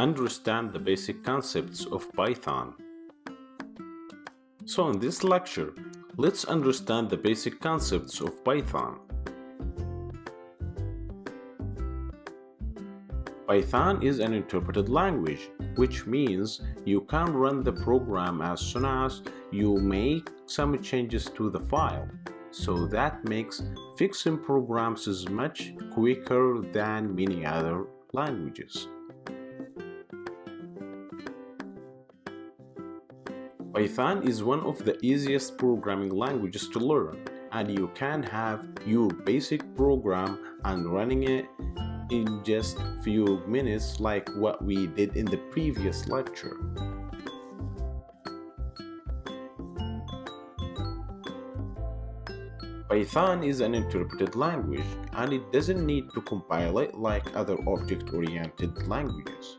understand the basic concepts of Python. So in this lecture, let's understand the basic concepts of Python. Python is an interpreted language, which means you can run the program as soon as you make some changes to the file. So that makes fixing programs is much quicker than many other languages. Python is one of the easiest programming languages to learn, and you can have your basic program and running it in just few minutes like what we did in the previous lecture. Python is an interpreted language and it doesn't need to compile it like other object-oriented languages.